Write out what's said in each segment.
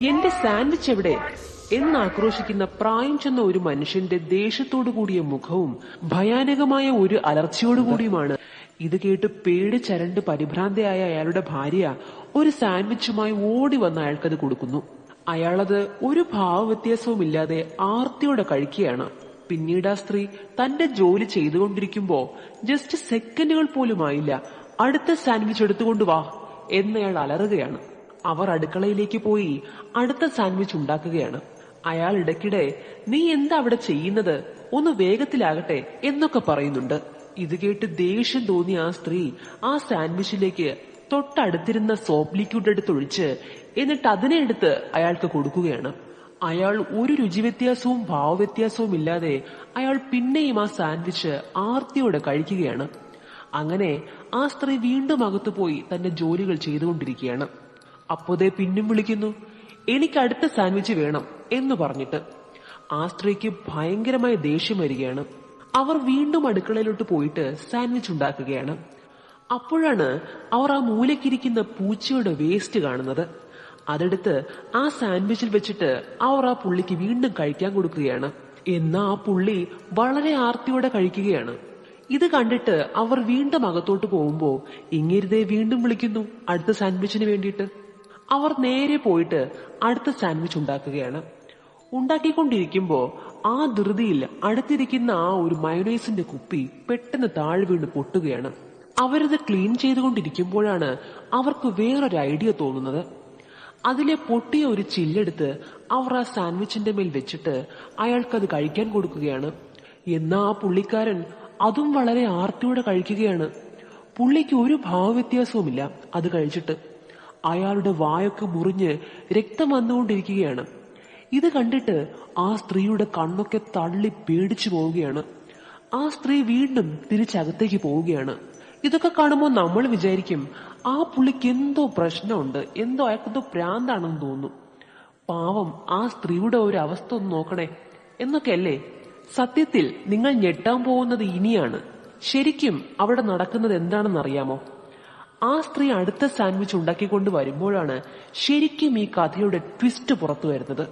എന്റെ സാൻഡ്വിച്ച് എവിടെ എന്നാക്രോശിക്കുന്ന പ്രായം ചെന്ന ഒരു മനുഷ്യന്റെ ദേഷ്യത്തോടു കൂടിയ മുഖവും ഭയാനകമായ ഒരു അലർച്ചയോടുകൂടിയുമാണ്. ഇത് കേട്ട് പേടിച്ചരണ്ട് പരിഭ്രാന്തയായ അയാളുടെ ഭാര്യ ഒരു സാൻഡ്വിച്ചുമായി ഓടി വന്ന് അയാൾക്കത് കൊടുക്കുന്നു. അയാളത് ഒരു ഭാവവ്യത്യാസവുമില്ലാതെ ആർത്തിയോടെ കഴിക്കുകയാണ്. പിന്നീട് ആ സ്ത്രീ തന്റെ ജോലി ചെയ്തുകൊണ്ടിരിക്കുമ്പോ ജസ്റ്റ് സെക്കൻഡുകൾ പോലും ആയില്ല, അടുത്ത സാൻഡ്വിച്ച് എടുത്തുകൊണ്ടുവാ എന്നയാൾ അലറുകയാണ്. അവർ അടുക്കളയിലേക്ക് പോയി അടുത്ത സാൻഡ്വിച്ച് ഉണ്ടാക്കുകയാണ്. അയാൾ ഇടയ്ക്കിടെ നീ എന്താ അവിടെ ചെയ്യുന്നത്, ഒന്ന് വേഗത്തിലാകട്ടെ എന്നൊക്കെ പറയുന്നുണ്ട്. ഇത് കേട്ട് ദേഷ്യം തോന്നിയ ആ സ്ത്രീ ആ സാൻഡ്വിച്ചിലേക്ക് തൊട്ടടുത്തിരുന്ന സോപ്പ് ലിക്വിഡ് എടുത്തൊഴിച്ച് എന്നിട്ട് അതിനെ എടുത്ത് അയാൾക്ക് കൊടുക്കുകയാണ്. അയാൾ ഒരു രുചിവ്യത്യാസവും ഭാവവ്യത്യാസവും ഇല്ലാതെ അയാൾ പിന്നെയും ആ സാൻഡ്വിച്ച് ആർത്തിയോടെ കഴിക്കുകയാണ്. അങ്ങനെ ആ സ്ത്രീ വീണ്ടും അകത്തു പോയി തന്റെ ജോലികൾ ചെയ്തുകൊണ്ടിരിക്കുകയാണ്. അപ്പോതേ പിന്നും വിളിക്കുന്നു, എനിക്ക് അടുത്ത സാൻഡ്വിച്ച് വേണം എന്ന് പറഞ്ഞിട്ട്. ആ സ്ത്രീക്ക് ഭയങ്കരമായ ദേഷ്യം വരികയാണ്. അവർ വീണ്ടും അടുക്കളയിലോട്ട് പോയിട്ട് സാൻഡ്വിച്ച് ഉണ്ടാക്കുകയാണ്. അപ്പോഴാണ് അവർ ആ മൂലക്കിരിക്കുന്ന പൂച്ചയുടെ വേസ്റ്റ് കാണുന്നത്. അതെടുത്ത് ആ സാൻഡ്വിച്ചിൽ വെച്ചിട്ട് അവർ ആ പുള്ളിക്ക് വീണ്ടും കഴിക്കാൻ കൊടുക്കുകയാണ്. എന്നാ ആ പുള്ളി വളരെ ആർത്തിയോടെ കഴിക്കുകയാണ്. ഇത് കണ്ടിട്ട് അവർ വീണ്ടും അകത്തോട്ട് പോകുമ്പോ ഇങ്ങേരുതേ വീണ്ടും വിളിക്കുന്നു അടുത്ത സാൻഡ്വിച്ചിന് വേണ്ടിയിട്ട്. അവർ നേരെ പോയിട്ട് അടുത്ത സാൻഡ്വിച്ച് ഉണ്ടാക്കുകയാണ്. ഉണ്ടാക്കിക്കൊണ്ടിരിക്കുമ്പോ ആ ധൃതിയിൽ അടുത്തിരിക്കുന്ന ആ ഒരു മയോണൈസിന്റെ കുപ്പി പെട്ടെന്ന് താഴെ വീണ് പൊട്ടുകയാണ്. അവരത് ക്ലീൻ ചെയ്തുകൊണ്ടിരിക്കുമ്പോഴാണ് അവർക്ക് വേറൊരു ഐഡിയ തോന്നുന്നത്. അതിലെ പൊട്ടിയ ഒരു ചില്ലെടുത്ത് അവർ ആ സാൻഡ്വിച്ചിന്റെ മേൽ വെച്ചിട്ട് അയാൾക്കത് കഴിക്കാൻ കൊടുക്കുകയാണ്. എന്നാ ആ പുള്ളിക്കാരൻ അതും വളരെ ആർത്തിയോടെ കഴിക്കുകയാണ്. പുള്ളിക്ക് ഒരു ഭാവവ്യത്യാസവുമില്ല അത് കഴിച്ചിട്ട്. അയാളുടെ വായൊക്കെ മുറിഞ്ഞ് രക്തം വന്നുകൊണ്ടിരിക്കുകയാണ്. ഇത് കണ്ടിട്ട് ആ സ്ത്രീയുടെ കണ്ണൊക്കെ തള്ളി പേടിച്ചു പോവുകയാണ്. ആ സ്ത്രീ വീണ്ടും തിരിച്ചകത്തേക്ക് പോവുകയാണ്. ഇതൊക്കെ കാണുമ്പോൾ നമ്മൾ വിചാരിക്കും ആ പുള്ളിക്ക് എന്തോ പ്രശ്നമുണ്ട്, എന്തോ അയാൾക്കെന്തോ ഭ്രാന്താണെന്ന് തോന്നുന്നു. പാവം ആ സ്ത്രീയുടെ ഒരു അവസ്ഥ ഒന്ന് നോക്കണേ എന്നൊക്കെയല്ലേ. സത്യത്തിൽ നിങ്ങൾ ഞെട്ടാൻ പോകുന്നത് ഇനിയാണ്. ശരിക്കും അവിടെ നടക്കുന്നത് എന്താണെന്ന് അറിയാമോ? ആ സ്ത്രീ അടുത്ത സാൻഡ്വിച്ച് ഉണ്ടാക്കിക്കൊണ്ട് വരുമ്പോഴാണ് ശരിക്കും ഈ കഥയുടെ ട്വിസ്റ്റ് പുറത്തു വരുന്നത്.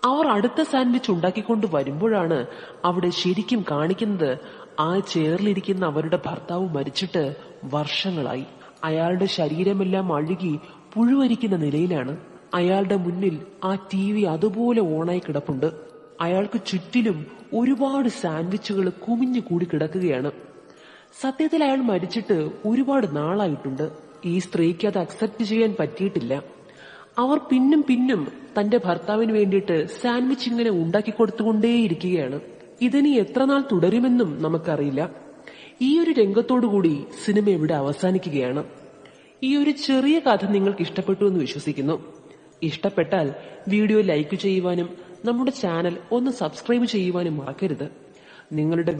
അവർ അടുത്ത സാൻഡ്വിച്ച് ഉണ്ടാക്കിക്കൊണ്ട് വരുമ്പോഴാണ് അവിടെ ശരിക്കും കാണിക്കുന്നത് ആ ചെയറിലിരിക്കുന്ന അവരുടെ ഭർത്താവ് മരിച്ചിട്ട് വർഷങ്ങളായി. അയാളുടെ ശരീരമെല്ലാം അഴുകി പുഴുവരിക്കുന്ന നിലയിലാണ്. അയാളുടെ മുന്നിൽ ആ TV അതുപോലെ ഓണായി കിടപ്പുണ്ട്. അയാൾക്ക് ചുറ്റിലും ഒരുപാട് സാൻഡ്വിച്ചുകൾ കുമിഞ്ഞു കൂടി കിടക്കുകയാണ്. സത്യത്തിൽ അയാൾ മരിച്ചിട്ട് ഒരുപാട് നാളായിട്ടുണ്ട്. ഈ സ്ത്രീക്ക് അത് അക്സെപ്റ്റ് ചെയ്യാൻ പറ്റിയിട്ടില്ല. അവർ പിന്നും പിന്നും തന്റെ ഭർത്താവിന് വേണ്ടിയിട്ട് സാൻഡ്വിച്ച് ഇങ്ങനെ ഉണ്ടാക്കിക്കൊടുത്തുകൊണ്ടേയിരിക്കുകയാണ്. ഇതിനി എത്ര നാൾ തുടരുമെന്നും നമുക്കറിയില്ല. ഈ ഒരു രംഗത്തോടുകൂടി സിനിമ ഇവിടെ അവസാനിക്കുകയാണ്. ഈ ഒരു ചെറിയ കഥ നിങ്ങൾക്ക് ഇഷ്ടപ്പെട്ടു എന്ന് വിശ്വസിക്കുന്നു. ഇഷ്ടപ്പെട്ടാൽ വീഡിയോ ലൈക്ക് ചെയ്യുവാനും നമ്മുടെ ചാനൽ ഒന്ന് സബ്സ്ക്രൈബ് ചെയ്യുവാനും മറക്കരുത്. നിങ്ങളുടെ